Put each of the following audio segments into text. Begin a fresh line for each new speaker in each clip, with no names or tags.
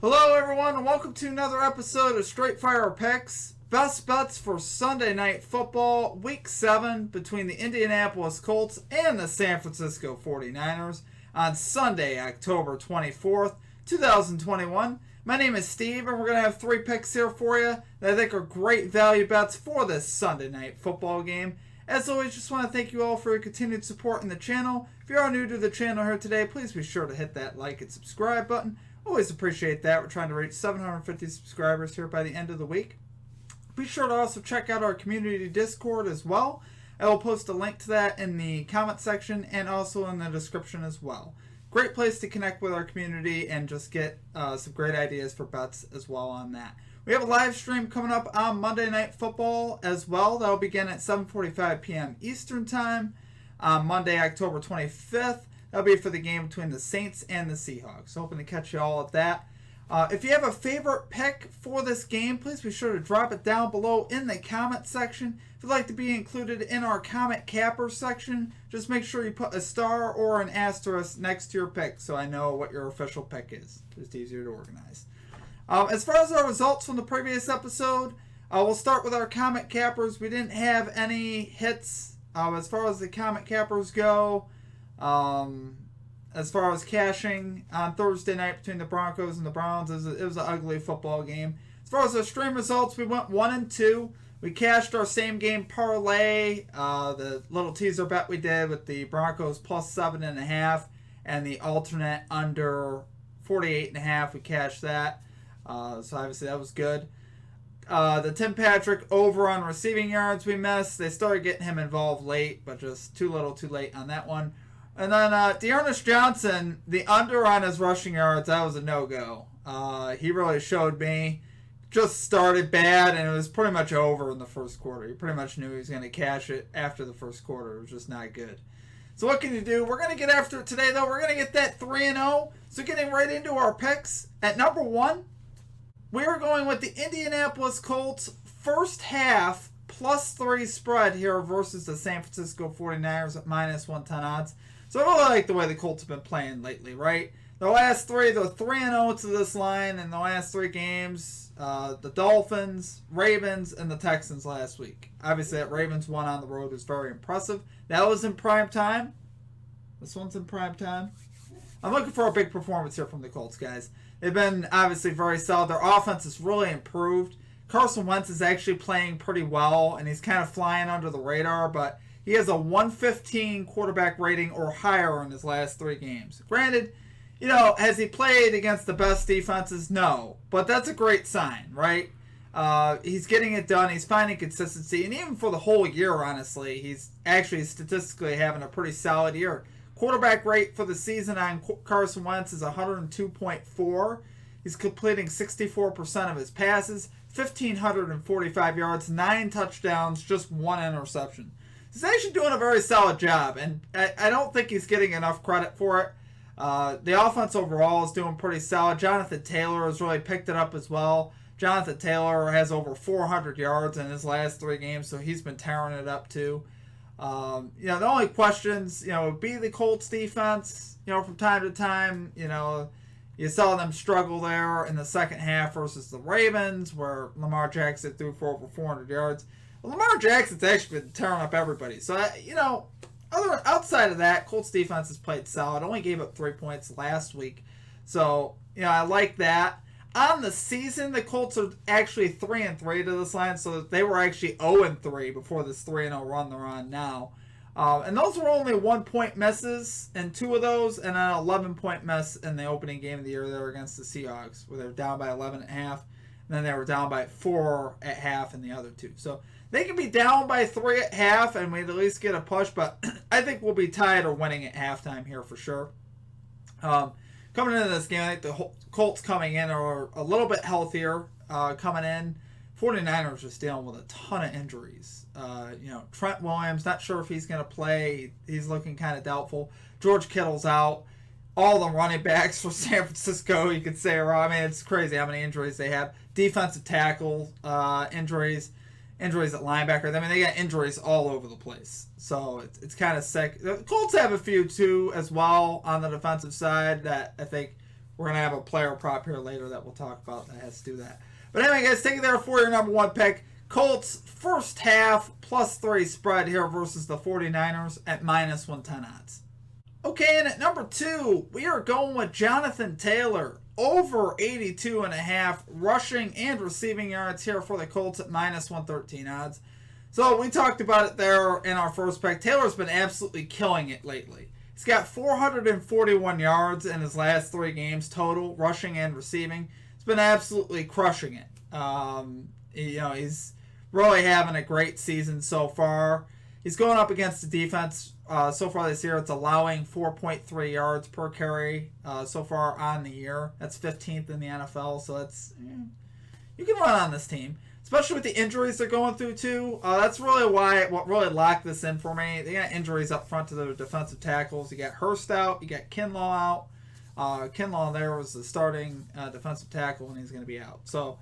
Hello everyone and welcome to another episode of Straight Fire Picks. Best bets for Sunday Night Football, Week 7 between the Indianapolis Colts and the San Francisco 49ers on Sunday, October 24th, 2021. My name is Steve and we're going to have 3 picks here for you that I think are great value bets for this Sunday Night Football game. As always, just want to thank you all for your continued support in the channel. If you are new to the channel here today, please be sure to hit that like and subscribe button. Always appreciate that. We're trying to reach 750 subscribers here by the end of the week. Be sure to also check out our community Discord as well. I will post a link to that in the comment section and also in the description as well. Great place to connect with our community and just get some great ideas for bets as well on that. We have a live stream coming up on Monday Night Football as well. That will begin at 7:45 p.m. Eastern Time on Monday, October 25th. That'll be for the game between the Saints and the Seahawks. Hoping to catch you all at that. If you have a favorite pick for this game, please be sure to drop it down below in the comment section. If you'd like to be included in our comment capper section, just make sure you put a star or an asterisk next to your pick so I know what your official pick is. Just easier to organize. As far as our results from the previous episode, we'll start with our comment cappers. We didn't have any hits as far as the comment cappers go. As far as cashing on Thursday night between the Broncos and the Browns, it was an ugly football game. As far as our stream results, we went 1-2. We cashed our same game parlay, the little teaser bet we did with the Broncos plus 7.5 and the alternate under 48.5. We cashed that, so obviously that was good. The Tim Patrick over on receiving yards we missed. They started getting him involved late, but just too little too late on that one. And then Dearness Johnson, the under on his rushing yards, that was a no-go. He really showed me. Just started bad, and it was pretty much over in the first quarter. You pretty much knew he was going to cash it after the first quarter. It was just not good. So what can you do? We're going to get after it today, though. We're going to get that 3-0. So getting right into our picks. At number 1, we are going with the Indianapolis Colts first half +3 spread here versus the San Francisco 49ers at -110 odds. So I really like the way the Colts have been playing lately, right? The last 3, they're 3-0 to this line in the last 3 games. The Dolphins, Ravens, and the Texans last week. Obviously, that Ravens one on the road was very impressive. That was in prime time. This one's in prime time. I'm looking for a big performance here from the Colts, guys. They've been obviously very solid. Their offense has really improved. Carson Wentz is actually playing pretty well, and he's kind of flying under the radar, but he has a 115 quarterback rating or higher in his last 3 games. Granted, has he played against the best defenses? No. But that's a great sign, right? He's getting it done. He's finding consistency. And even for the whole year, honestly, he's actually statistically having a pretty solid year. Quarterback rate for the season on Carson Wentz is 102.4. He's completing 64% of his passes, 1,545 yards, 9 touchdowns, just 1 interception. He's actually doing a very solid job, and I don't think he's getting enough credit for it. The offense overall is doing pretty solid. Jonathan Taylor has really picked it up as well. Jonathan Taylor has over 400 yards in his last 3 games, so he's been tearing it up too. The only questions, would be the Colts defense. From time to time, you saw them struggle there in the second half versus the Ravens, where Lamar Jackson threw for over 400 yards. Well, Lamar Jackson's actually been tearing up everybody. So, outside of that, Colts defense has played solid. Only gave up 3 points last week. So, I like that. On the season, the Colts are actually 3-3 to this line. So, they were actually 0-3 before this 3-0 run they're on now. And those were only 1-point misses in 2 of those, and an 11-point miss in the opening game of the year there against the Seahawks, where they were down by 11.5, and then they were down by 4 at half in the other 2. So they can be down by 3 at half, and we'd at least get a push, but I think we'll be tied or winning at halftime here for sure. Coming into this game, I think the Colts coming in are a little bit healthier coming in. 49ers just dealing with a ton of injuries. Trent Williams, not sure if he's going to play. He's looking kind of doubtful. George Kittle's out. All the running backs for San Francisco, you could say, it's crazy how many injuries they have. Defensive tackle injuries at linebacker. They got injuries all over the place. So it's kind of sick. The Colts have a few, too, as well, on the defensive side that I think we're going to have a player prop here later that we'll talk about that has to do that. But anyway, guys, take it there for your number 1 pick. Colts first half +3 spread here versus the 49ers at -110 odds. Okay, and at number 2, we are going with Jonathan Taylor. Over 82.5 rushing and receiving yards here for the Colts at -113 odds. So we talked about it there in our first pick. Taylor's been absolutely killing it lately. He's got 441 yards in his last 3 games total, rushing and receiving. He's been absolutely crushing it. He's really having a great season so far. He's going up against the defense so far this year. It's allowing 4.3 yards per carry so far on the year. That's 15th in the NFL, so you can run on this team, especially with the injuries they're going through too. That's really what really locked this in for me. They got injuries up front to their defensive tackles. You got Hurst out, you got Kinlaw out. Kinlaw there was the starting defensive tackle, and he's going to be out. So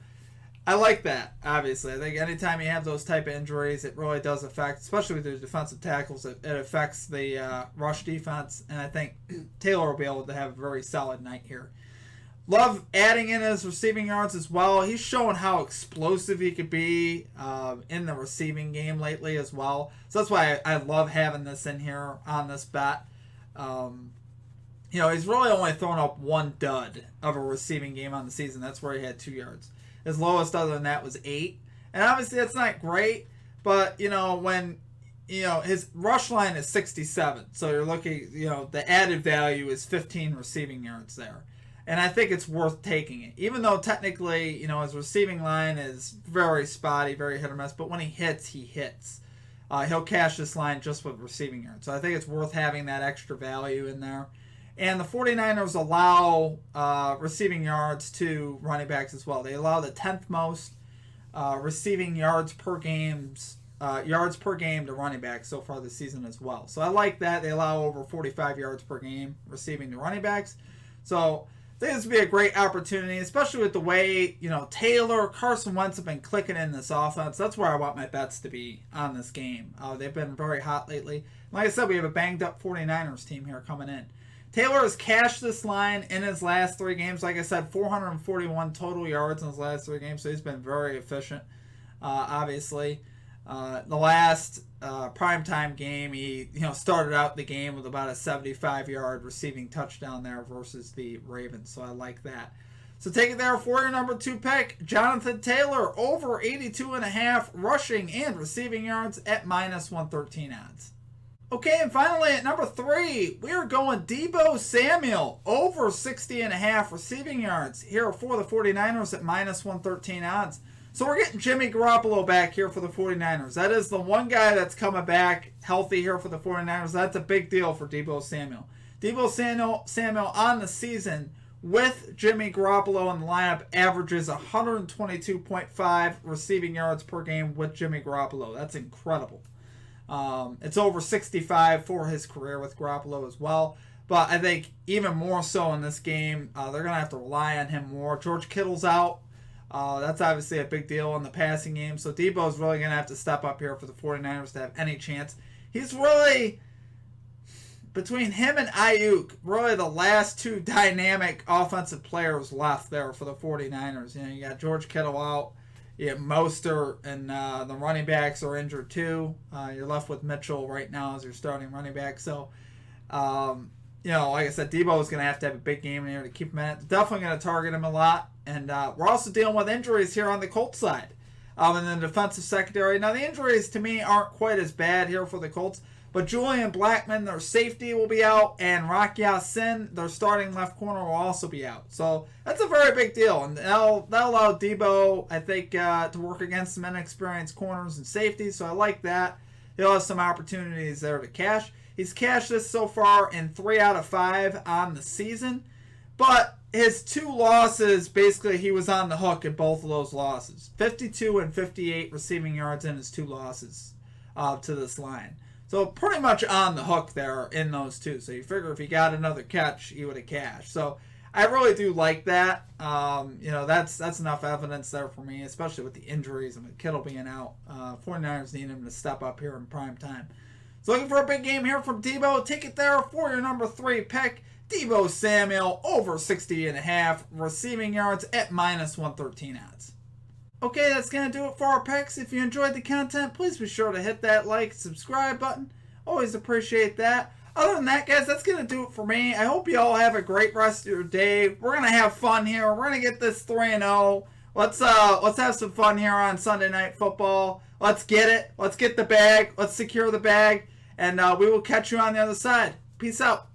I like that, obviously. I think anytime you have those type of injuries, it really does affect, especially with the defensive tackles, it affects the rush defense, and I think Taylor will be able to have a very solid night here. Love adding in his receiving yards as well. He's showing how explosive he could be in the receiving game lately as well. So that's why I love having this in here on this bet. He's really only thrown up 1 dud of a receiving game on the season. That's where he had 2 yards. His lowest other than that was 8. And obviously that's not great, but when his rush line is 67. So you're looking, the added value is 15 receiving yards there. And I think it's worth taking it. Even though technically, his receiving line is very spotty, very hit or miss, but when he hits, he hits. He'll cash this line just with receiving yards. So I think it's worth having that extra value in there. And the 49ers allow receiving yards to running backs as well. They allow the 10th most receiving yards per game to running backs so far this season as well. So I like that. They allow over 45 yards per game receiving to running backs. So I think this would be a great opportunity, especially with the way, Taylor, Carson Wentz have been clicking in this offense. That's where I want my bets to be on this game. They've been very hot lately. Like I said, we have a banged-up 49ers team here coming in. Taylor has cashed this line in his last 3 games. Like I said, 441 total yards in his last 3 games, so he's been very efficient, obviously. The last primetime game, he started out the game with about a 75-yard receiving touchdown there versus the Ravens, so I like that. So take it there for your number 2 pick, Jonathan Taylor, over 82.5 rushing and receiving yards at -113 odds. Okay, and finally at number 3, we are going Deebo Samuel, over 60.5 receiving yards here for the 49ers at -113 odds. So we're getting Jimmy Garoppolo back here for the 49ers. That is the one guy that's coming back healthy here for the 49ers. That's a big deal for Deebo Samuel. Deebo Samuel on the season with Jimmy Garoppolo in the lineup averages 122.5 receiving yards per game with Jimmy Garoppolo. That's incredible. It's over 65 for his career with Garoppolo as well. But I think even more so in this game, they're going to have to rely on him more. George Kittle's out. That's obviously a big deal in the passing game. So Deebo's really going to have to step up here for the 49ers to have any chance. He's really, between him and Ayuk, really the last 2 dynamic offensive players left there for the 49ers. You got George Kittle out. You have Mostert, and the running backs are injured too. You're left with Mitchell right now as your starting running back. So, like I said, Deebo is going to have a big game in here to keep him in it. Definitely going to target him a lot. And we're also dealing with injuries here on the Colts side. In the defensive secondary. Now, the injuries to me aren't quite as bad here for the Colts. But Julian Blackmon, their safety, will be out. And Rock Ya-Sin, their starting left corner, will also be out. So that's a very big deal. And that'll allow Deebo, I think, to work against some inexperienced corners and safeties. So I like that. He'll have some opportunities there to cash. He's cashed this so far in 3 out of 5 on the season. But his 2 losses, basically, he was on the hook in both of those losses. 52 and 58 receiving yards in his 2 losses to this line. So pretty much on the hook there in those 2. So you figure if he got another catch, he would have cashed. So I really do like that. That's enough evidence there for me, especially with the injuries and with Kittle being out. 49ers need him to step up here in prime time. So looking for a big game here from Deebo. Take it there for your number 3 pick, Deebo Samuel over 60.5 receiving yards at -113 odds. Okay, that's going to do it for our picks. If you enjoyed the content, please be sure to hit that like, subscribe button. Always appreciate that. Other than that, guys, that's going to do it for me. I hope you all have a great rest of your day. We're going to have fun here. We're going to get this 3-0. Let's have some fun here on Sunday Night Football. Let's get it. Let's get the bag. Let's secure the bag. And we will catch you on the other side. Peace out.